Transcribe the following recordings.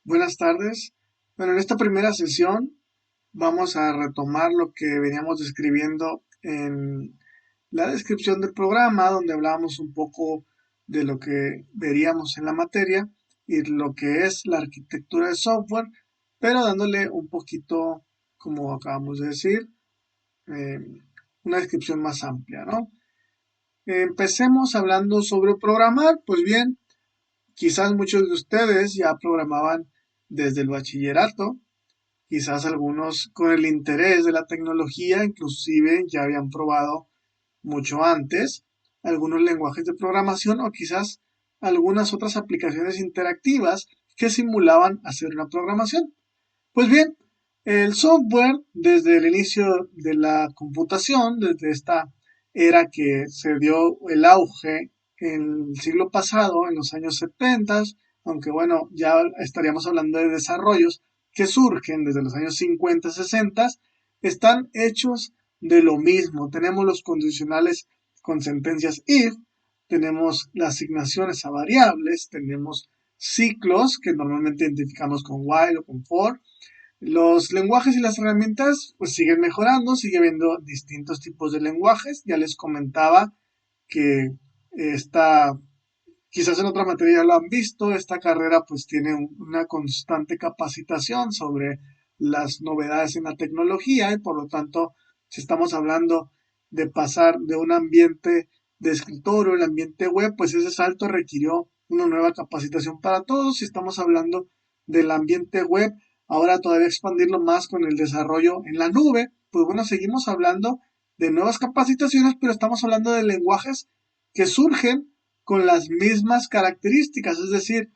Buenas tardes. Bueno, en esta primera sesión vamos a retomar lo que veníamos describiendo en la descripción del programa, donde hablábamos un poco de lo que veríamos en la materia y lo que es la arquitectura de software, pero dándole un poquito, como acabamos de decir, eh, una descripción más amplia, ¿no? Empecemos hablando sobre programar. Pues bien, quizás muchos de ustedes ya programaban desde el bachillerato. Quizás algunos con el interés de la tecnología, inclusive ya habían probado mucho antes algunos lenguajes de programación o quizás algunas otras aplicaciones interactivas que simulaban hacer una programación. Pues bien, el software desde el inicio de la computación, desde esta era que se dio el auge en el siglo pasado, en los años 70, aunque bueno, ya estaríamos hablando de desarrollos que surgen desde los años 50, 60, están hechos de lo mismo. Tenemos los condicionales con sentencias if, tenemos las asignaciones a variables, tenemos ciclos que normalmente identificamos con while o con for. Los lenguajes y las herramientas pues siguen mejorando, sigue habiendo distintos tipos de lenguajes. Ya les comentaba que esta, quizás en otra materia ya lo han visto, esta carrera pues tiene una constante capacitación sobre las novedades en la tecnología y por lo tanto, si estamos hablando de pasar de un ambiente de escritorio al ambiente web, pues ese salto requirió una nueva capacitación para todos. Si estamos hablando del ambiente web, ahora todavía expandirlo más con el desarrollo en la nube, pues bueno, seguimos hablando de nuevas capacitaciones, pero estamos hablando de lenguajes que surgen con las mismas características, es decir,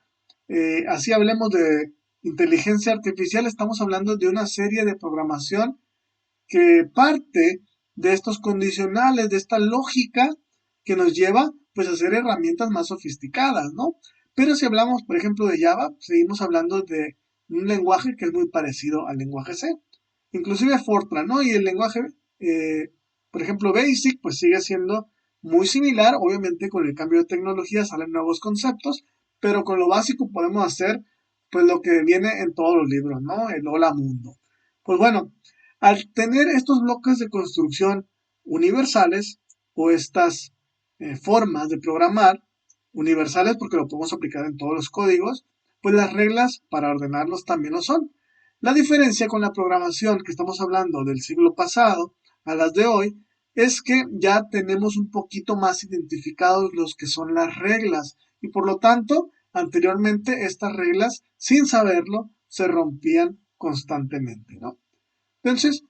así hablemos de inteligencia artificial, estamos hablando de una serie de programación que parte de estos condicionales, de esta lógica que nos lleva pues a hacer herramientas más sofisticadas, ¿no? Pero si hablamos, por ejemplo, de Java, seguimos hablando de un lenguaje que es muy parecido al lenguaje C, inclusive Fortran, ¿no? Y el lenguaje, eh, por ejemplo, Basic, pues sigue siendo muy similar, obviamente con el cambio de tecnología salen nuevos conceptos, pero con lo básico podemos hacer pues lo que viene en todos los libros, ¿no? El hola mundo. Pues bueno, al tener estos bloques de construcción universales o estas formas de programar universales porque lo podemos aplicar en todos los códigos, pues las reglas para ordenarlos también lo son. La diferencia con la programación que estamos hablando del siglo pasado a las de hoy es que ya tenemos un poquito más identificados los que son las reglas y por lo tanto anteriormente estas reglas sin saberlo se rompían constantemente, ¿no? Entonces,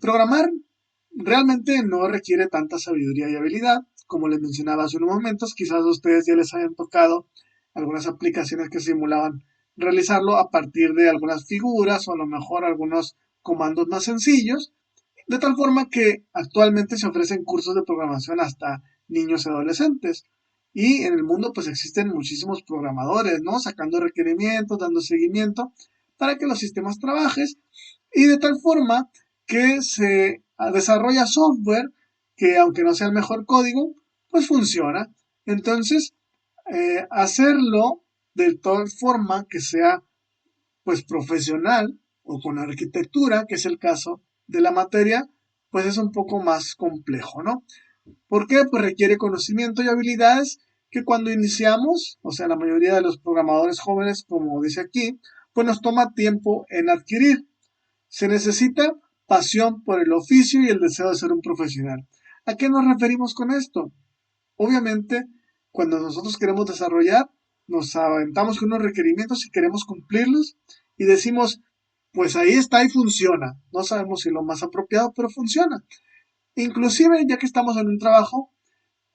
programar realmente no requiere tanta sabiduría y habilidad. Como les mencionaba hace unos momentos, quizás a ustedes ya les hayan tocado algunas aplicaciones que simulaban realizarlo a partir de algunas figuras o a lo mejor algunos comandos más sencillos, de tal forma que actualmente se ofrecen cursos de programación hasta niños y adolescentes. Y en el mundo pues existen muchísimos programadores, ¿no? Sacando requerimientos, dando seguimiento para que los sistemas trabajen y de tal forma que se desarrolla software que aunque no sea el mejor código, pues funciona. Entonces, hacerlo de tal forma que sea pues profesional o con arquitectura, que es el caso de la materia, pues es un poco más complejo, ¿no? ¿Por qué? Pues requiere conocimiento y habilidades que cuando iniciamos, o sea, la mayoría de los programadores jóvenes, como dice aquí, pues nos toma tiempo en adquirir. Se necesita pasión por el oficio y el deseo de ser un profesional. ¿A qué nos referimos con esto? Obviamente, cuando nosotros queremos desarrollar, nos aventamos con unos requerimientos y queremos cumplirlos y decimos, pues ahí está y funciona. No sabemos si lo más apropiado, pero funciona. Inclusive, ya que estamos en un trabajo,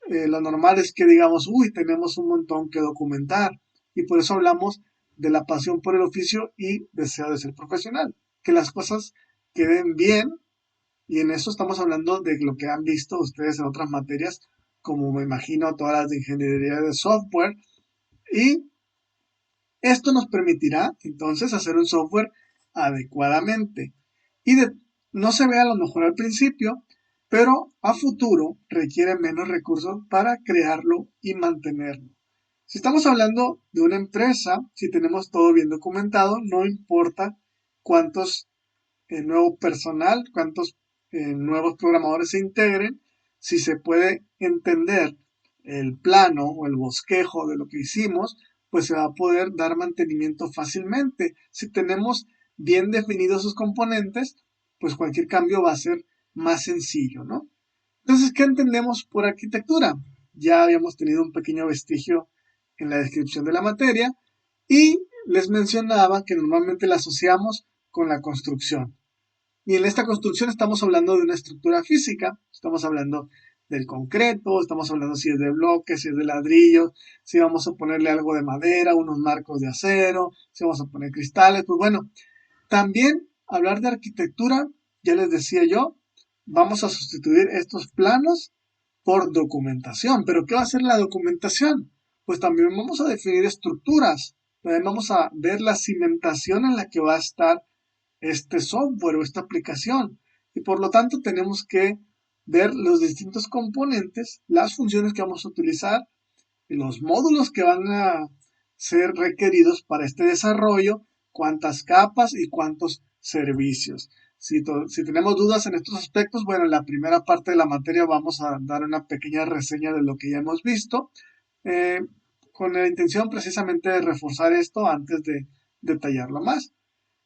lo normal es que digamos, uy, tenemos un montón que documentar. Y por eso hablamos de la pasión por el oficio y deseo de ser profesional. Que las cosas queden bien y en eso estamos hablando de lo que han visto ustedes en otras materias, como me imagino todas las de ingeniería de software. Y esto nos permitirá entonces hacer un software adecuadamente. Y no se ve a lo mejor al principio, pero a futuro requiere menos recursos para crearlo y mantenerlo. Si estamos hablando de una empresa, si tenemos todo bien documentado, no importa cuántos nuevo personal, cuántos nuevos programadores se integren, si se puede entender el plano o el bosquejo de lo que hicimos, pues se va a poder dar mantenimiento fácilmente. Si tenemos bien definidos sus componentes, pues cualquier cambio va a ser más sencillo, ¿no? Entonces, ¿qué entendemos por arquitectura? Ya habíamos tenido un pequeño vestigio en la descripción de la materia y les mencionaba que normalmente la asociamos con la construcción. Y en esta construcción estamos hablando de una estructura física, estamos hablando del concreto, estamos hablando si es de bloques, si es de ladrillos, si vamos a ponerle algo de madera, unos marcos de acero, si vamos a poner cristales, pues bueno, también hablar de arquitectura, ya les decía yo, vamos a sustituir estos planos por documentación. ¿Pero qué va a ser la documentación? Pues también vamos a definir estructuras, también vamos a ver la cimentación en la que va a estar este software o esta aplicación. Y por lo tanto tenemos que ver los distintos componentes, las funciones que vamos a utilizar y los módulos que van a ser requeridos para este desarrollo, cuántas capas y cuántos servicios. Si tenemos dudas en estos aspectos, bueno, en la primera parte de la materia vamos a dar una pequeña reseña de lo que ya hemos visto, eh, con la intención precisamente de reforzar esto antes de detallarlo más.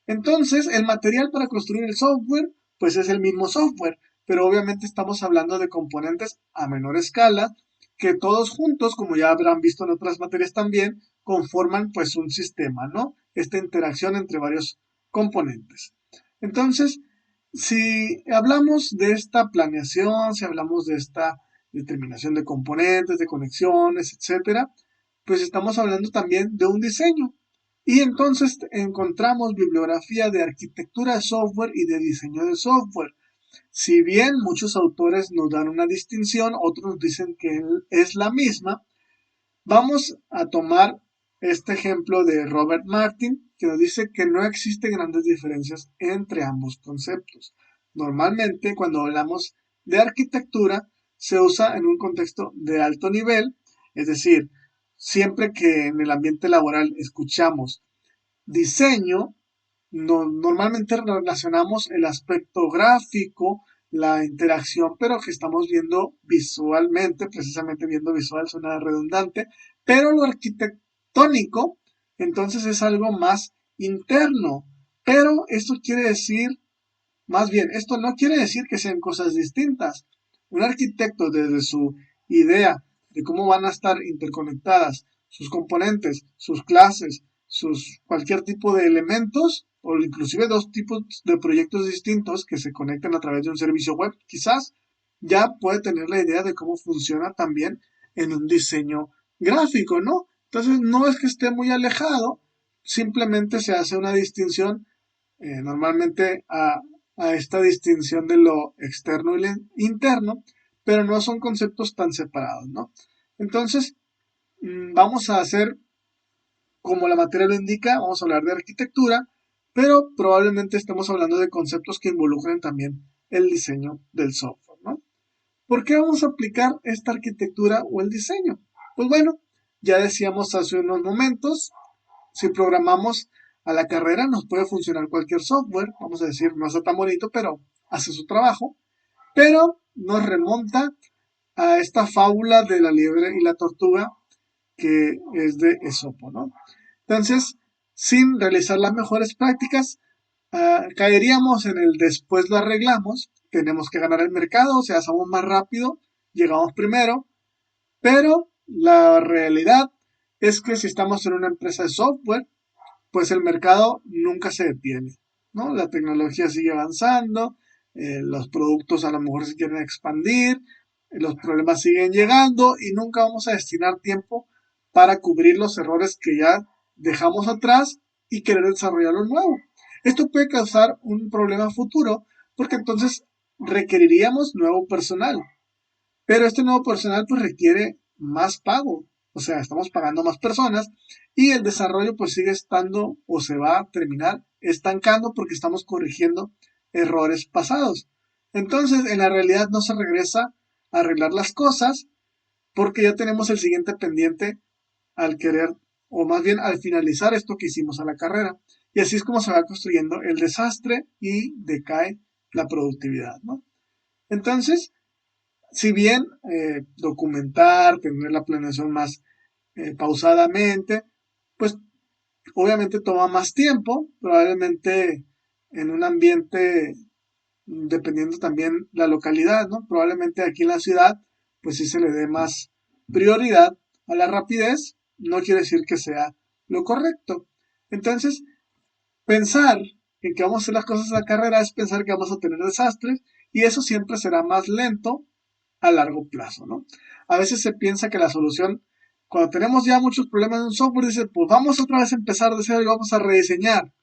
Entonces, el material para construir el software, pues es el mismo software, pero obviamente estamos hablando de componentes a menor escala que todos juntos, como ya habrán visto en otras materias también, conforman pues un sistema, ¿no? Esta interacción entre varios componentes. Entonces, si hablamos de esta planeación, si hablamos de esta determinación de componentes, de conexiones, etcétera, pues estamos hablando también de un diseño. Y entonces encontramos bibliografía de arquitectura de software y de diseño de software. Si bien muchos autores nos dan una distinción, otros dicen que es la misma, vamos a tomar este ejemplo de Robert Martin, que nos dice que no existen grandes diferencias entre ambos conceptos. Normalmente, cuando hablamos de arquitectura, se usa en un contexto de alto nivel, es decir, siempre que en el ambiente laboral escuchamos diseño, normalmente relacionamos el aspecto gráfico, la interacción, pero que estamos viendo visualmente, precisamente viendo visual suena redundante, pero lo arquitectónico, entonces es algo más interno. Pero esto quiere decir, más bien, esto no quiere decir que sean cosas distintas. Un arquitecto desde su idea de cómo van a estar interconectadas sus componentes, sus clases, cualquier tipo de elementos o inclusive dos tipos de proyectos distintos que se conectan a través de un servicio web, quizás ya puede tener la idea de cómo funciona también en un diseño gráfico, ¿no? Entonces no es que esté muy alejado, simplemente se hace una distinción normalmente a esta distinción de lo externo y lo interno, pero no son conceptos tan separados, ¿no? Entonces, vamos a hacer como la materia lo indica, vamos a hablar de arquitectura, pero probablemente estemos hablando de conceptos que involucren también el diseño del software, ¿no? ¿Por qué vamos a aplicar esta arquitectura o el diseño? Pues bueno, ya decíamos hace unos momentos, si programamos a la carrera nos puede funcionar cualquier software, vamos a decir, no está tan bonito, pero hace su trabajo, pero nos remonta a esta fábula de la liebre y la tortuga que es de Esopo, ¿no? Entonces, sin realizar las mejores prácticas, caeríamos en el después lo arreglamos, tenemos que ganar el mercado, o sea, somos más rápido, llegamos primero, pero la realidad es que si estamos en una empresa de software, pues el mercado nunca se detiene, ¿no? La tecnología sigue avanzando, los productos a lo mejor se quieren expandir, los problemas siguen llegando y nunca vamos a destinar tiempo para cubrir los errores que ya dejamos atrás y querer desarrollar lo nuevo. Esto puede causar un problema futuro porque entonces requeriríamos nuevo personal, pero este nuevo personal pues requiere más pago, o sea, estamos pagando más personas y el desarrollo pues sigue estando o se va a terminar estancando porque estamos corrigiendo errores pasados. Entonces, en la realidad no se regresa a arreglar las cosas porque ya tenemos el siguiente pendiente al querer, o más bien al finalizar esto que hicimos a la carrera. Y así es como se va construyendo el desastre y decae la productividad, ¿no? Entonces, si bien documentar, tener la planeación más pausadamente, pues obviamente toma más tiempo, probablemente en un ambiente, dependiendo también la localidad, ¿no? Probablemente aquí en la ciudad, pues sí se le dé más prioridad a la rapidez, no quiere decir que sea lo correcto. Entonces, pensar en que vamos a hacer las cosas a la carrera es pensar que vamos a tener desastres y eso siempre será más lento a largo plazo, ¿no? A veces se piensa que la solución, cuando tenemos ya muchos problemas en un software, dice, pues vamos otra vez a empezar de cero y vamos a rediseñar.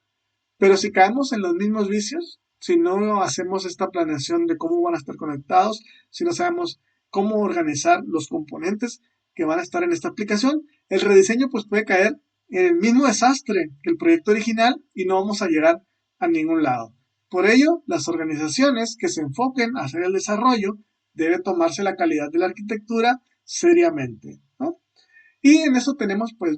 Pero si caemos en los mismos vicios, si no hacemos esta planeación de cómo van a estar conectados, si no sabemos cómo organizar los componentes que van a estar en esta aplicación, el rediseño pues puede caer en el mismo desastre que el proyecto original y no vamos a llegar a ningún lado. Por ello, las organizaciones que se enfoquen a hacer el desarrollo debe tomarse la calidad de la arquitectura seriamente, ¿no? Y en eso tenemos pues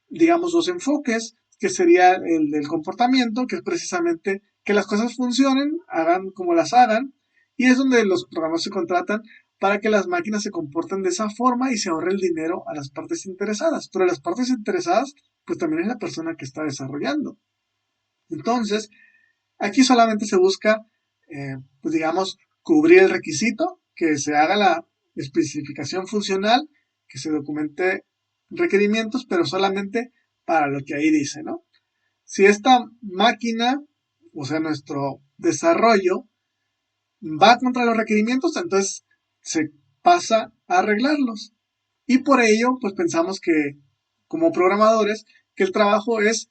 digamos, dos enfoques, que sería el del comportamiento, que es precisamente que las cosas funcionen, hagan como las hagan, y es donde los programas se contratan para que las máquinas se comporten de esa forma y se ahorre el dinero a las partes interesadas. Pero las partes interesadas, pues también es la persona que está desarrollando. Entonces, aquí solamente se busca, pues digamos, cubrir el requisito, que se haga la especificación funcional, que se documente requerimientos, pero solamente para lo que ahí dice, ¿no? Si esta máquina, o sea, nuestro desarrollo, va contra los requerimientos, entonces se pasa a arreglarlos. Y por ello, pues pensamos que, como programadores, que el trabajo es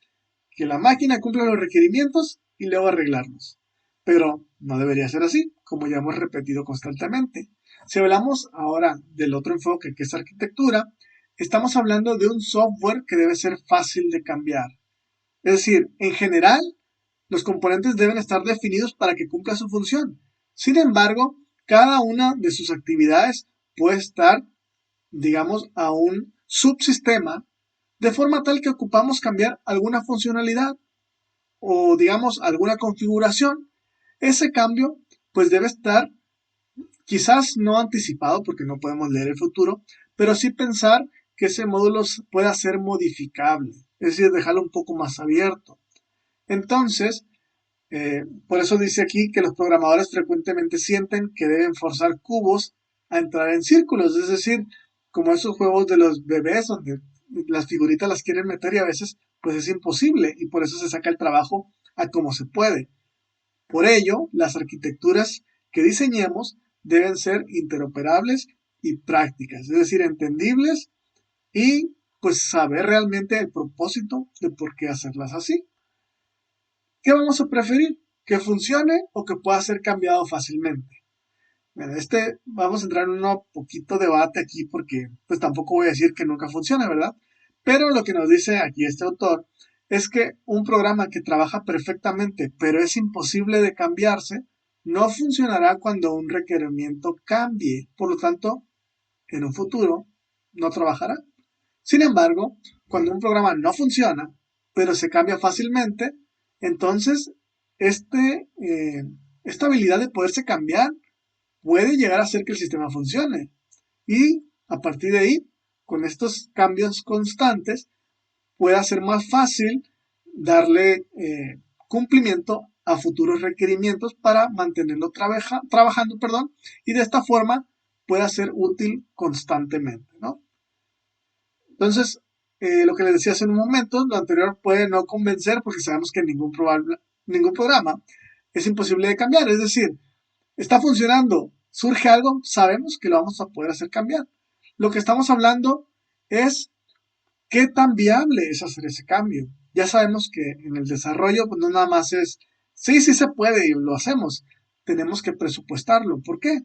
que la máquina cumpla los requerimientos y luego arreglarlos. Pero no debería ser así, como ya hemos repetido constantemente. Si hablamos ahora del otro enfoque, que es arquitectura, estamos hablando de un software que debe ser fácil de cambiar. Es decir, en general, los componentes deben estar definidos para que cumpla su función. Sin embargo, cada una de sus actividades puede estar, digamos, a un subsistema de forma tal que ocupamos cambiar alguna funcionalidad o, digamos, alguna configuración. Ese cambio, pues debe estar quizás no anticipado porque no podemos leer el futuro, pero sí pensar que ese módulo pueda ser modificable, es decir, dejarlo un poco más abierto. Entonces, por eso dice aquí que los programadores frecuentemente sienten que deben forzar cubos a entrar en círculos, es decir, como esos juegos de los bebés donde las figuritas las quieren meter y a veces pues es imposible y por eso se saca el trabajo a como se puede. Por ello, las arquitecturas que diseñemos deben ser interoperables y prácticas, es decir, entendibles y pues saber realmente el propósito de por qué hacerlas así. ¿Qué vamos a preferir? ¿Que funcione o que pueda ser cambiado fácilmente? Bueno, vamos a entrar en un poquito debate aquí porque pues tampoco voy a decir que nunca funcione, ¿verdad? Pero lo que nos dice aquí este autor es que un programa que trabaja perfectamente pero es imposible de cambiarse, no funcionará cuando un requerimiento cambie. Por lo tanto, en un futuro no trabajará. Sin embargo, cuando un programa no funciona, pero se cambia fácilmente, entonces esta habilidad de poderse cambiar puede llegar a hacer que el sistema funcione. Y a partir de ahí, con estos cambios constantes, pueda ser más fácil darle cumplimiento a futuros requerimientos para mantenerlo trabajando, perdón, y de esta forma pueda ser útil constantemente, ¿no? Entonces, lo que les decía hace un momento, lo anterior puede no convencer porque sabemos que ningún programa es imposible de cambiar. Es decir, está funcionando, surge algo, sabemos que lo vamos a poder hacer cambiar. Lo que estamos hablando es qué tan viable es hacer ese cambio. Ya sabemos que en el desarrollo, pues no nada más es, sí, sí se puede y lo hacemos. Tenemos que presupuestarlo. ¿Por qué?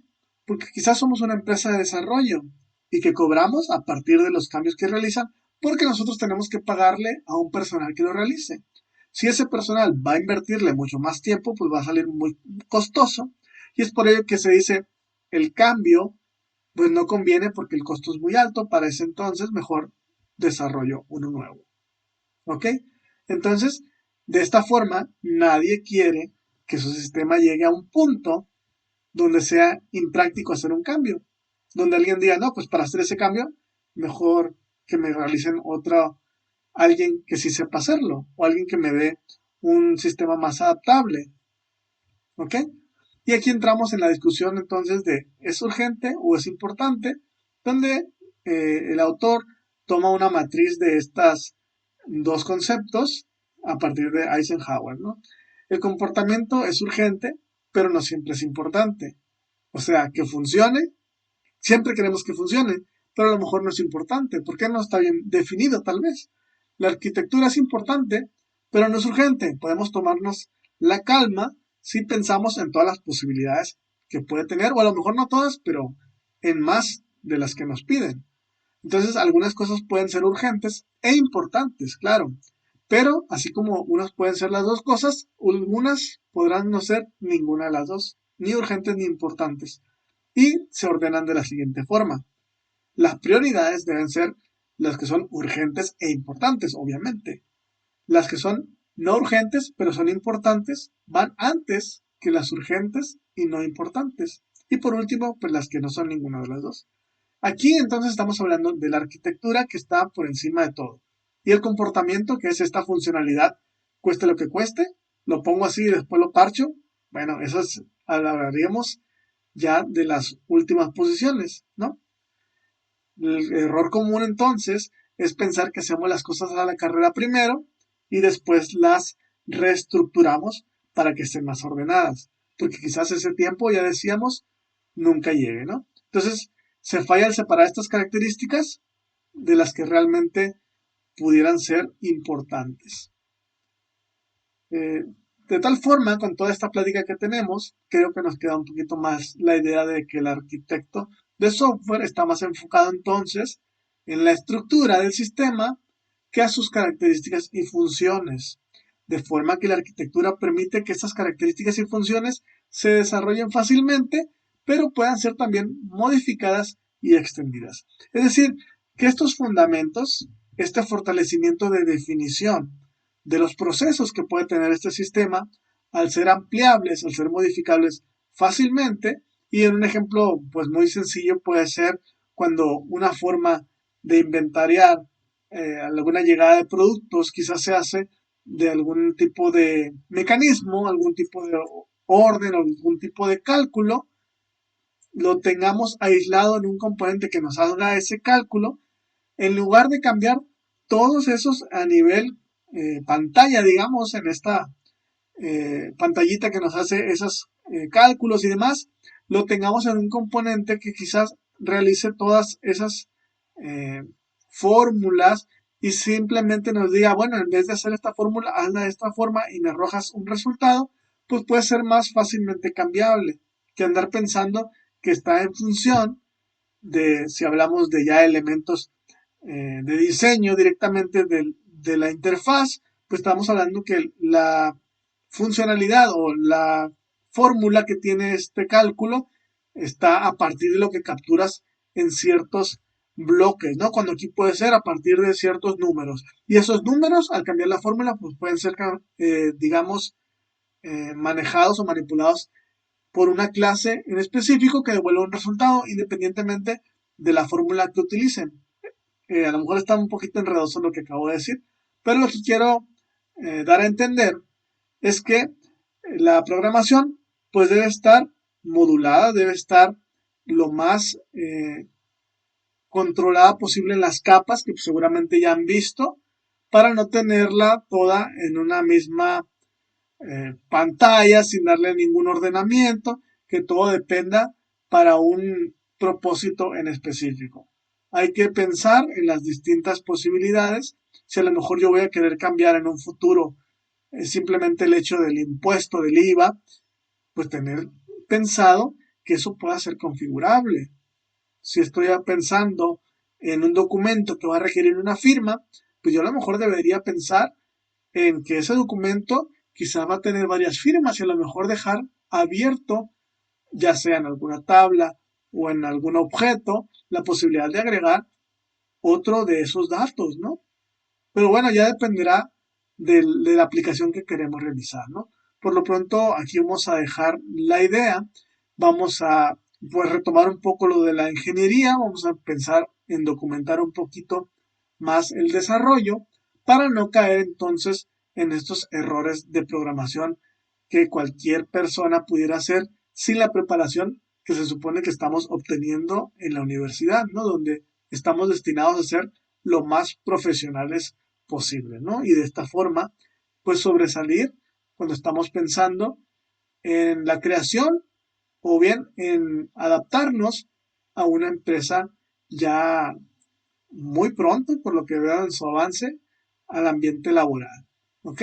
Porque quizás somos una empresa de desarrollo y que cobramos a partir de los cambios que realizan porque nosotros tenemos que pagarle a un personal que lo realice. Si ese personal va a invertirle mucho más tiempo, pues va a salir muy costoso y es por ello que se dice el cambio pues no conviene porque el costo es muy alto para ese entonces, mejor desarrollo uno nuevo. ¿Ok? Entonces, de esta forma, nadie quiere que su sistema llegue a un punto donde sea impráctico hacer un cambio. Donde alguien diga, no, pues para hacer ese cambio, mejor que me realicen alguien que sí sepa hacerlo, o alguien que me dé un sistema más adaptable. ¿Ok? Y aquí entramos en la discusión entonces de ¿es urgente o es importante? Donde el autor toma una matriz de estas dos conceptos a partir de Eisenhower, ¿no? El comportamiento es urgente, pero no siempre es importante. O sea, que funcione, siempre queremos que funcione, pero a lo mejor no es importante, porque no está bien definido tal vez. La arquitectura es importante, pero no es urgente. Podemos tomarnos la calma si pensamos en todas las posibilidades que puede tener, o a lo mejor no todas, pero en más de las que nos piden. Entonces, algunas cosas pueden ser urgentes e importantes, claro, pero así como unas pueden ser las dos cosas, algunas podrán no ser ninguna de las dos, ni urgentes ni importantes, y se ordenan de la siguiente forma. Las prioridades deben ser las que son urgentes e importantes, obviamente. Las que son no urgentes, pero son importantes, van antes que las urgentes y no importantes. Y por último, pues las que no son ninguna de las dos. Aquí entonces estamos hablando de la arquitectura que está por encima de todo. Y el comportamiento, que es esta funcionalidad, cueste lo que cueste, lo pongo así y después lo parcho. Bueno, eso hablaríamos ya de las últimas posiciones, ¿no? El error común entonces es pensar que hacemos las cosas a la carrera primero y después las reestructuramos para que estén más ordenadas, porque quizás ese tiempo, ya decíamos, nunca llegue, ¿no? Entonces, se falla al separar estas características de las que realmente pudieran ser importantes. De tal forma, con toda esta plática que tenemos, creo que nos queda un poquito más la idea de que el arquitecto de software está más enfocado entonces en la estructura del sistema que a sus características y funciones, de forma que la arquitectura permite que estas características y funciones se desarrollen fácilmente, pero puedan ser también modificadas y extendidas. Es decir, que estos fundamentos, este fortalecimiento de definición, de los procesos que puede tener este sistema, al ser ampliables, al ser modificables fácilmente, y en un ejemplo pues muy sencillo puede ser cuando una forma de inventariar alguna llegada de productos quizás se hace de algún tipo de mecanismo, algún tipo de orden, algún tipo de cálculo, lo tengamos aislado en un componente que nos haga ese cálculo, en lugar de cambiar todos esos a nivel pantalla, digamos, en esta pantallita que nos hace esos cálculos y demás, lo tengamos en un componente que quizás realice todas esas eh, fórmulas y simplemente nos diga, bueno, en vez de hacer esta fórmula, hazla de esta forma y me arrojas un resultado, pues puede ser más fácilmente cambiable que andar pensando que está en función de, si hablamos de ya elementos de diseño directamente de la interfaz, pues estamos hablando que la funcionalidad o la fórmula que tiene este cálculo está a partir de lo que capturas en ciertos bloques, ¿no? Cuando aquí puede ser a partir de ciertos números. Y esos números, al cambiar la fórmula, pues pueden ser, digamos, manejados o manipulados por una clase en específico que devuelva un resultado independientemente de la fórmula que utilicen. A lo mejor está un poquito enredoso lo que acabo de decir, pero lo que quiero dar a entender es que la programación pues debe estar modulada, debe estar lo más controlada posible en las capas que seguramente ya han visto para no tenerla toda en una misma pantalla sin darle ningún ordenamiento, que todo dependa para un propósito en específico. Hay que pensar en las distintas posibilidades. Si a lo mejor yo voy a querer cambiar en un futuro simplemente el hecho del impuesto del IVA, pues tener pensado que eso pueda ser configurable. Si estoy pensando en un documento que va a requerir una firma, pues yo a lo mejor debería pensar en que ese documento quizás va a tener varias firmas y a lo mejor dejar abierto, ya sea en alguna tabla o en algún objeto, la posibilidad de agregar otro de esos datos, ¿no? Pero bueno, ya dependerá de la aplicación que queremos realizar, ¿no? Por lo pronto, aquí vamos a dejar la idea, vamos a pues retomar un poco lo de la ingeniería, vamos a pensar en documentar un poquito más el desarrollo para no caer entonces en estos errores de programación que cualquier persona pudiera hacer sin la preparación que se supone que estamos obteniendo en la universidad, ¿no? Donde estamos destinados a ser lo más profesionales posible, ¿no? Y de esta forma, pues sobresalir cuando estamos pensando en la creación o bien en adaptarnos a una empresa ya muy pronto, por lo que veo en su avance, al ambiente laboral. ¿Ok?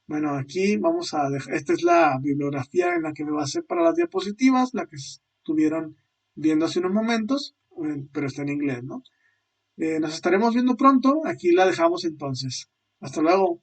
Bueno, aquí vamos a dejar, esta es la bibliografía en la que me basé para las diapositivas, la que estuvieron viendo hace unos momentos, pero está en inglés, ¿no? Nos estaremos viendo pronto, aquí la dejamos entonces. Hasta luego.